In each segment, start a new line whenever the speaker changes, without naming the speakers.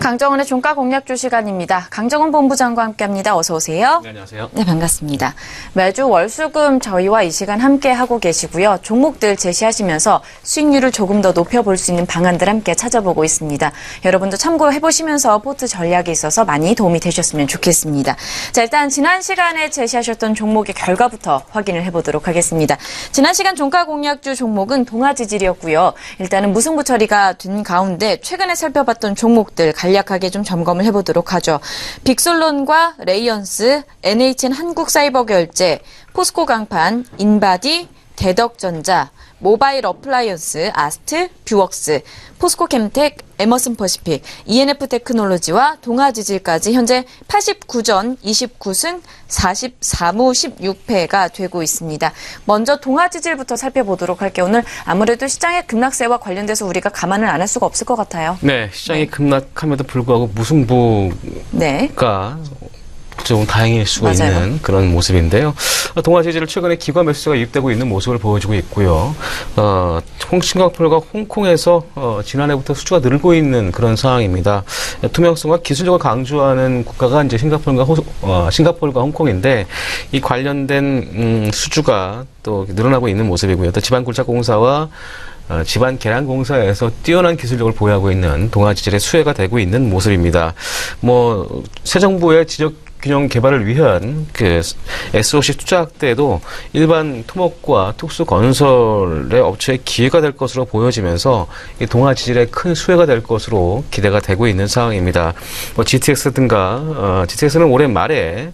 강정원의 종가 공략주 시간입니다. 강정원 본부장과 함께합니다. 어서 오세요.
네, 안녕하세요.
네, 반갑습니다. 매주 월수금 저희와 이 시간 함께 하고 계시고요. 종목들 제시하시면서 수익률을 조금 더 높여볼 수 있는 방안들 함께 찾아보고 있습니다. 여러분도 참고해보시면서 포트 전략에 있어서 많이 도움이 되셨으면 좋겠습니다. 자, 일단 지난 시간에 제시하셨던 종목의 결과부터 확인을 해보도록 하겠습니다. 지난 시간 종가 공략주 종목은 동아지질이었고요. 일단은 무승부 처리가 된 가운데 최근에 살펴봤던 종목들 간략하게 좀 점검을 해보도록 하죠. 빅솔론과 레이언스, NHN 한국사이버결제, 포스코 강판, 인바디, 대덕전자, 모바일 어플라이언스, 아스트, 뷰웍스, 포스코캠텍, 에머슨 퍼시픽, ENF 테크놀로지와 동아지질까지 현재 89전 29승 44무 16패가 되고 있습니다. 먼저 동아지질부터 살펴보도록 할게요. 오늘 아무래도 시장의 급락세와 관련돼서 우리가 감안을 안 할 수가 없을 것 같아요.
네, 시장이 급락함에도 불구하고 무승부가 좀 다행일 수가
맞아요.
있는 그런 모습인데요. 동아지질을 최근에 기관 매수세가 유입되고 있는 모습을 보여주고 있고요. 싱가포르가 홍콩에서 지난해부터 수주가 늘고 있는 그런 상황입니다. 투명성과 기술력을 강조하는 국가가 이제 싱가포르가 홍콩인데 이 관련된 수주가 또 늘어나고 있는 모습이고요. 또 지방굴착공사와 집안 계량공사에서 뛰어난 기술력을 보유하고 있는 동아지질의 수혜가 되고 있는 모습입니다. 새 정부의 지적 균형 개발을 위한 그 SOC 투자 확대도 일반 토목과 특수 건설의 업체의 기회가 될 것으로 보여지면서 이 동아지질의 큰 수혜가 될 것으로 기대가 되고 있는 상황입니다. GTX는 올해 말에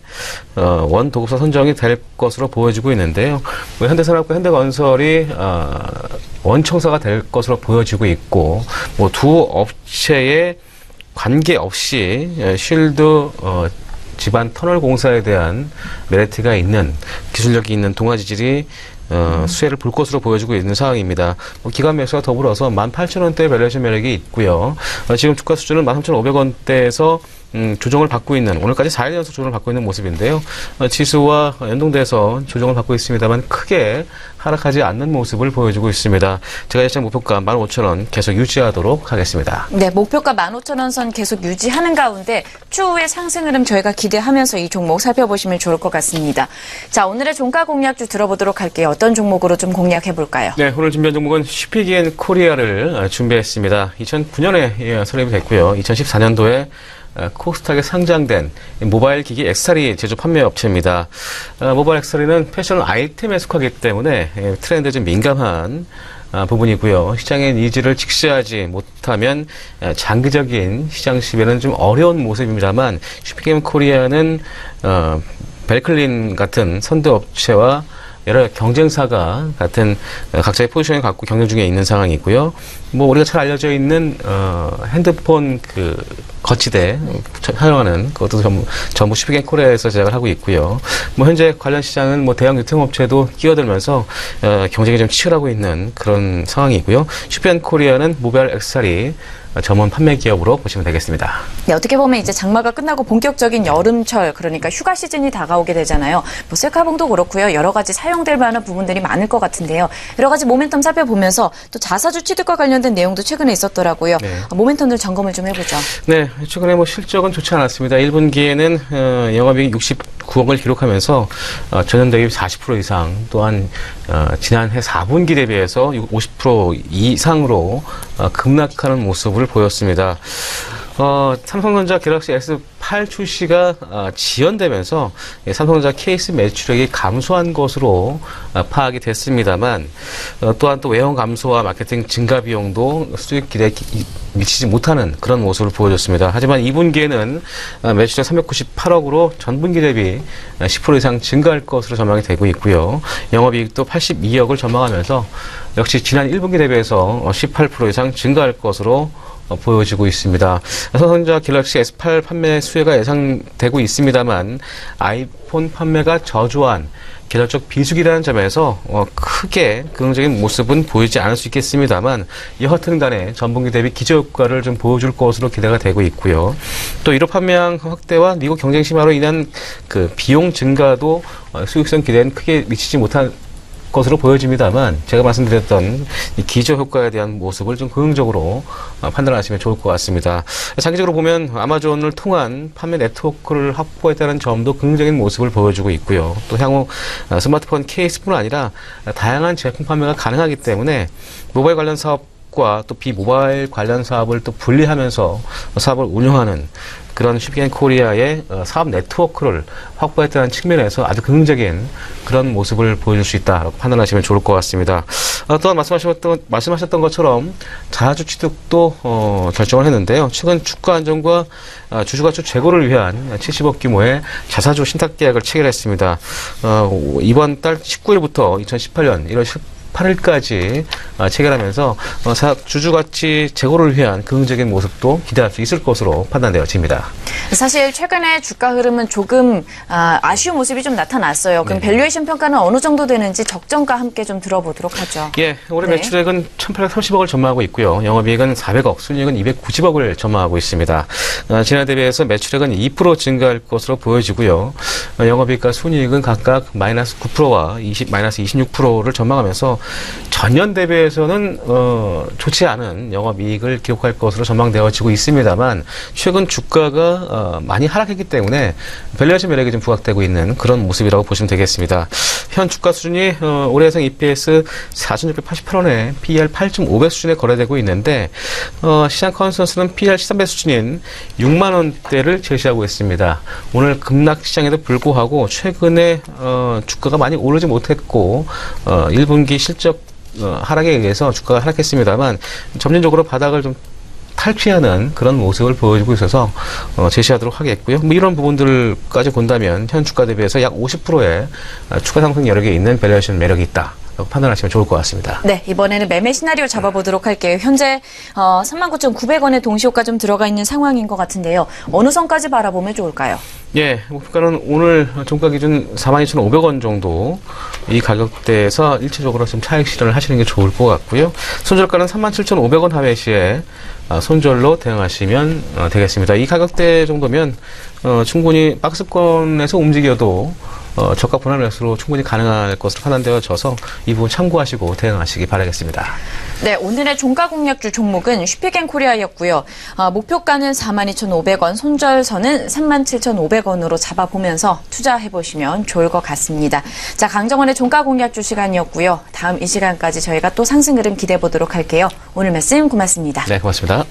원도급사 선정이 될 것으로 보여지고 있는데요. 현대산업과 현대건설이 원청사가 될 것으로 보여지고 있고 두 업체의 관계없이 쉴드 집안 터널 공사에 대한 메리트가 있는 기술력이 있는 동아지질이 수혜를 볼 것으로 보여지고 있는 상황입니다. 기관 매수와 더불어서 18,000원대 밸류에이션 매력이 있고요. 지금 주가 수준은 13,500원대에서 조정을 받고 있는, 오늘까지 4일 연속 조정을 받고 있는 모습인데요. 지수와 연동돼서 조정을 받고 있습니다만 크게 하락하지 않는 모습을 보여주고 있습니다. 제가 예상 목표가 15,000원 계속 유지하도록 하겠습니다.
네, 목표가 15,000원 선 계속 유지하는 가운데 추후의 상승 흐름 저희가 기대하면서 이 종목 살펴보시면 좋을 것 같습니다. 자, 오늘의 종가 공략주 들어보도록 할게요. 어떤 종목으로 좀 공략해 볼까요?
네, 오늘 준비한 종목은 쉬피기엔 코리아를 준비했습니다. 2009년에 설립이 됐고요. 2014년도에 코스닥에 상장된 모바일 기기 액세서리 제조 판매 업체입니다. 모바일 액세서리는 패션 아이템에 속하기 때문에 트렌드에 좀 민감한 부분이고요. 시장의 니즈를 직시하지 못하면 장기적인 시장 시배는 좀 어려운 모습입니다만 쉬피기엔 코리아는 벨클린 같은 선두 업체와 여러 경쟁사가 같은 각자의 포지션을 갖고 경쟁 중에 있는 상황이 있고요. 우리가 잘 알려져 있는 핸드폰 거치대 사용하는 그것도 전부 쉬피기엔 코리아에서 제작을 하고 있고요. 현재 관련 시장은 대형 유통업체도 끼어들면서 경쟁이 좀 치열하고 있는 그런 상황이고요. 쉬피기엔 코리아는 모바일 액세서리 전문 판매 기업으로 보시면 되겠습니다.
네, 어떻게 보면 이제 장마가 끝나고 본격적인 여름철, 그러니까 휴가 시즌이 다가오게 되잖아요. 셀카봉도 그렇고요. 여러 가지 사용될 만한 부분들이 많을 것 같은데요. 여러 가지 모멘텀 살펴보면서 또 자사주 취득과 관련된 내용도 최근에 있었더라고요.
네.
모멘텀들 점검을 좀 해보죠.
네, 최근에 실적은 좋지 않았습니다. 1분기에는 영업이익 69억을 기록하면서 전년 대비 40% 이상, 또한 지난해 4분기 대비해서 50% 이상으로 급락하는 모습을 보였습니다. 삼성전자 갤럭시 S8 출시가 지연되면서 삼성전자 케이스 매출액이 감소한 것으로 파악이 됐습니다만 또한 또 외형 감소와 마케팅 증가 비용도 수익 기대에 미치지 못하는 그런 모습을 보여줬습니다. 하지만 2분기에는 매출액 398억으로 전분기 대비 10% 이상 증가할 것으로 전망이 되고 있고요. 영업이익도 82억을 전망하면서 역시 지난 1분기 대비해서 18% 이상 증가할 것으로 보여지고 있습니다. 삼성전자 갤럭시 S8 판매 수혜가 예상되고 있습니다만 아이폰 판매가 저조한 계절적 비수기라는 점에서 크게 긍정적인 모습은 보이지 않을 수 있겠습니다만 여하튼 간에 전분기 대비 기저효과를 좀 보여줄 것으로 기대가 되고 있고요. 또 1호 판매량 확대와 미국 경쟁 심화로 인한 그 비용 증가도 수익성 기대는 크게 미치지 못한 것으로 보여집니다만 제가 말씀드렸던 이 기저 효과에 대한 모습을 좀 긍정적으로 판단하시면 좋을 것 같습니다. 장기적으로 보면 아마존을 통한 판매 네트워크를 확보했다는 점도 긍정적인 모습을 보여주고 있고요. 또 향후 스마트폰 케이스뿐 아니라 다양한 제품 판매가 가능하기 때문에 모바일 관련 사업과 또 비모바일 관련 사업을 또 분리하면서 사업을 운영하는 그런 슈퍼앤코리아의 사업 네트워크를 확보했다는 측면에서 아주 긍정적인 그런 모습을 보여줄 수 있다라고 판단하시면 좋을 것 같습니다. 또한 말씀하셨던 것처럼 자사주 취득도 결정을 했는데요. 최근 주가 안정과 주주가치 재고를 위한 70억 규모의 자사주 신탁 계약을 체결했습니다. 이번 달 19일부터 2018년 1월 8일까지 체결하면서 주주가치 재고를 위한 긍정적인 모습도 기대할 수 있을 것으로 판단되어집니다.
사실 최근에 주가 흐름은 조금 아쉬운 모습이 좀 나타났어요. 그럼
네.
밸류에이션 평가는 어느 정도 되는지 적정가 함께 좀 들어보도록 하죠.
예, 올해
네.
매출액은 1,830억을 전망하고 있고요. 영업이익은 400억, 순이익은 290억을 전망하고 있습니다. 지난해 대비해서 매출액은 2% 증가할 것으로 보여지고요. 영업이익과 순이익은 각각 마이너스 9%와 마이너스 26%를 전망하면서 전년 대비해서는 좋지 않은 영업이익을 기록할 것으로 전망되어지고 있습니다만 최근 주가가 많이 하락했기 때문에 밸류에이션 매력이 좀 부각되고 있는 그런 모습이라고 보시면 되겠습니다. 현 주가 수준이 올해 예상 EPS 4,688원에 PER 8.5배 수준에 거래되고 있는데 시장 컨센서스는 PER 13배 수준인 6만 원대를 제시하고 있습니다. 오늘 급락 시장에도 불구하고 최근에 주가가 많이 오르지 못했고 1분기 실적 하락에 의해서 주가가 하락했습니다만 점진적으로 바닥을 좀 탈피하는 그런 모습을 보여주고 있어서 제시하도록 하겠고요. 뭐 이런 부분들까지 본다면 현 주가 대비해서 약 50%의 추가 상승 여력이 있는 밸류에이션 매력이 있다. 판단하시면 좋을 것 같습니다.
네, 이번에는 매매 시나리오 잡아보도록 할게요. 현재 39,900원의 동시효과 좀 들어가 있는 상황인 것 같은데요. 어느 선까지 바라보면 좋을까요?
예, 목표가는 오늘 종가 기준 42,500원 정도 이 가격대에서 일차적으로 좀 차익 실현을 하시는 게 좋을 것 같고요. 손절가는 37,500원 하회 시에 손절로 대응하시면 되겠습니다. 이 가격대 정도면 충분히 박스권에서 움직여도 저가 분할 매수로 충분히 가능할 것으로 판단되어져서 이 부분 참고하시고 대응하시기 바라겠습니다.
네, 오늘의 종가 공략주 종목은 슈피겐코리아였고요. 목표가는 42,500원, 손절선은 37,500원으로 잡아보면서 투자해보시면 좋을 것 같습니다. 자, 강정원의 종가 공략주 시간이었고요. 다음 이 시간까지 저희가 또 상승 흐름 기대해보도록 할게요. 오늘 말씀 고맙습니다.
네, 고맙습니다.